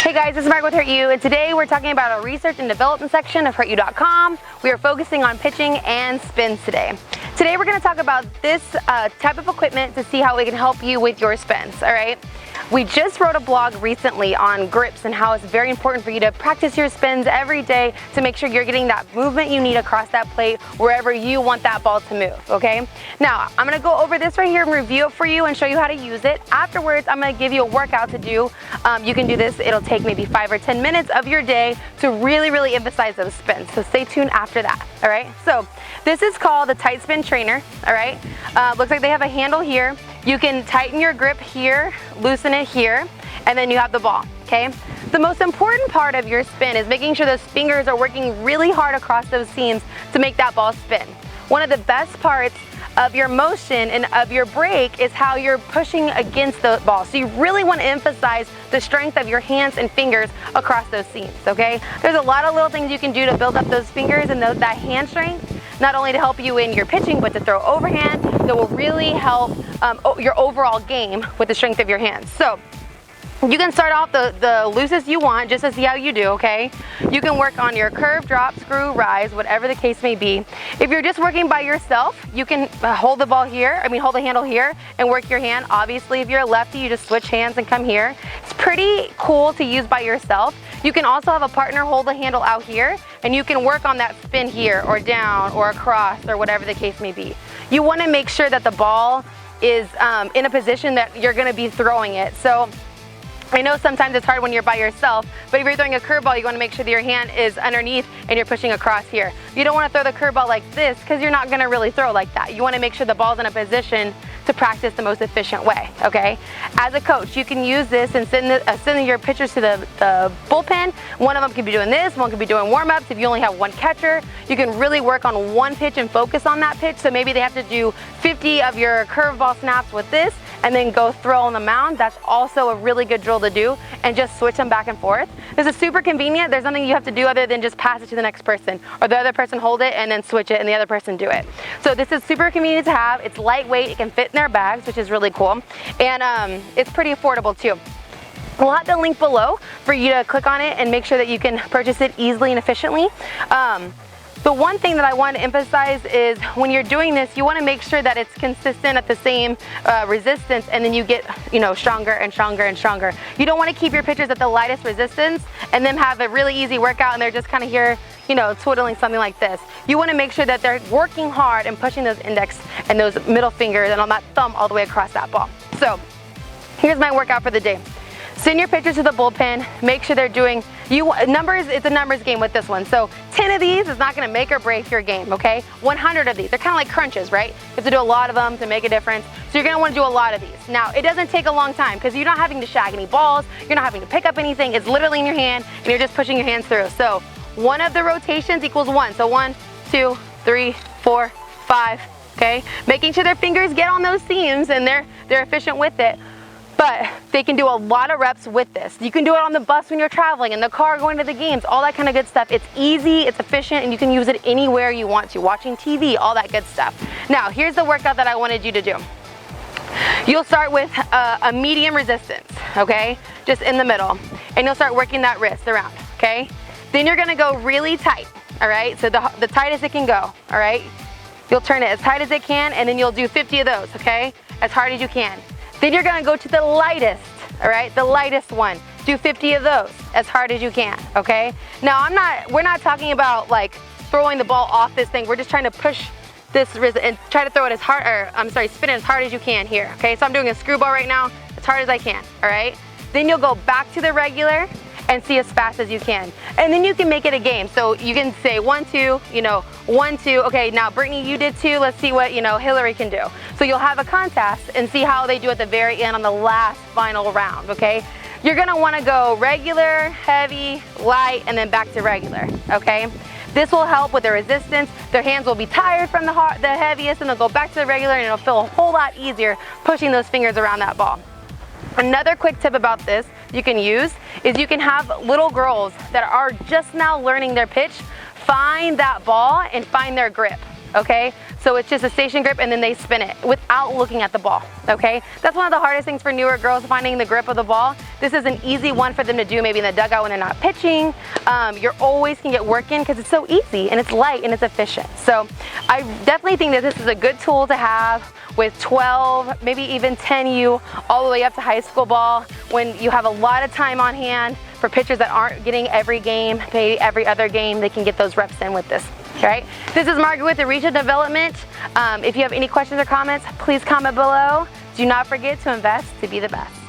Hey guys, this is Margo with Hurt You, and today we're talking about our research and development section of HurtU.com. We are focusing on pitching and spins today. Today we're going to talk about this type of equipment to see how we can help you with your spins, all right? We just wrote a blog recently on grips and how it's very important for you to practice your spins every day to make sure you're getting that movement you need across that plate wherever you want that ball to move, okay? Now, I'm going to go over this right here and review it for you and show you how to use it. Afterwards, I'm going to give you a workout to do. You can do this. It'll take maybe 5 or 10 minutes of your day to really emphasize those spins. So stay tuned after that, all right? So this is called the Tightspin Trainer, all right? Looks like they have a handle here. You can tighten your grip here, loosen it here, and then you have the ball, okay? The most important part of your spin is making sure those fingers are working really hard across those seams to make that ball spin. One of the best parts of your motion and of your break is how you're pushing against the ball. So you really want to emphasize the strength of your hands and fingers across those seams, okay? There's a lot of little things you can do to build up those fingers and that hand strength, not only to help you in your pitching, but to throw overhand that will really help your overall game with the strength of your hands. So you can start off the loosest you want just to see how you do, okay? You can work on your curve, drop, screw, rise, whatever the case may be. If you're just working by yourself, you can hold the ball here, hold the handle here and work your hand. Obviously, if you're a lefty, you just switch hands and come here. It's pretty cool to use by yourself. You can also have a partner hold the handle out here and you can work on that spin here or down or across or whatever the case may be. You want to make sure that the ball is in a position that you're going to be throwing it. So I know sometimes it's hard when you're by yourself, but if you're throwing a curveball, you want to make sure that your hand is underneath and you're pushing across here. You don't want to throw the curveball like this because you're not going to really throw like that. You want to make sure the ball's in a position to practice the most efficient way, okay? As a coach, you can use this and send your pitchers to the bullpen. One of them could be doing this, one could be doing warm-ups. If you only have one catcher, you can really work on one pitch and focus on that pitch. So maybe they have to do 50 of your curveball snaps with this and then go throw on the mound. That's also a really good drill to do, and just switch them back and forth. This is super convenient. There's nothing you have to do other than just pass it to the next person, or the other person hold it and then switch it and the other person do it. So this is super convenient to have. It's lightweight, it can fit in their bags, which is really cool, and it's pretty affordable too. We'll have the link below for you to click on it and make sure that you can purchase it easily and efficiently. The one thing that I want to emphasize is when you're doing this, you want to make sure that it's consistent at the same resistance, and then you get, stronger and stronger and stronger. You don't want to keep your pitchers at the lightest resistance and then have a really easy workout and they're just kind of here, twiddling something like this. You want to make sure that they're working hard and pushing those index and those middle fingers and on that thumb all the way across that ball. So here's my workout for the day. Send your pitchers to the bullpen, make sure they're doing numbers. It's a numbers game with this one. So 10 of these is not going to make or break your game, okay? 100 of these, they're kind of like crunches, right? You have to do a lot of them to make a difference. So you're going to want to do a lot of these. Now, it doesn't take a long time because you're not having to shag any balls, you're not having to pick up anything. It's literally in your hand and you're just pushing your hands through. So one of the rotations equals one. So 1, 2, 3, 4, 5, okay? Making sure their fingers get on those seams and they're efficient with it. But they can do a lot of reps with this. You can do it on the bus when you're traveling, in the car going to the games, all that kind of good stuff. It's easy, it's efficient, and you can use it anywhere you want to, watching TV, all that good stuff. Now, here's the workout that I wanted you to do. You'll start with a medium resistance, okay? Just in the middle. And you'll start working that wrist around, okay? Then you're gonna go really tight, all right? So the tightest it can go, all right? You'll turn it as tight as it can, and then you'll do 50 of those, okay? As hard as you can. Then you're gonna go to the lightest, all right? The lightest one. Do 50 of those as hard as you can, okay? Now we're not talking about like throwing the ball off this thing. We're just trying to push this and try to throw it as hard, spin it as hard as you can here, okay? So I'm doing a screwball right now, as hard as I can, all right? Then you'll go back to the regular and see as fast as you can. And then you can make it a game. So you can say 1, 2, 1, 2. Okay, now Brittany, you did 2. Let's see what, Hillary can do. So you'll have a contest and see how they do at the very end on the last final round, okay? You're gonna wanna go regular, heavy, light, and then back to regular, okay? This will help with the resistance. Their hands will be tired from the heaviest, and they'll go back to the regular, and it'll feel a whole lot easier pushing those fingers around that ball. Another quick tip about this you can use is you can have little girls that are just now learning their pitch find that ball and find their grip, okay? So it's just a station grip and then they spin it without looking at the ball, okay? That's one of the hardest things for newer girls, finding the grip of the ball. This is an easy one for them to do maybe in the dugout when they're not pitching. You're always can get work in because it's so easy and it's light and it's efficient. So I definitely think that this is a good tool to have with 12, maybe even 10U, all the way up to high school ball, when you have a lot of time on hand. For pitchers that aren't getting every game, maybe every other game, they can get those reps in with this. All right, this is Margo with the Reach and Development. If you have any questions or comments, please comment below. Do not forget to invest to be the best.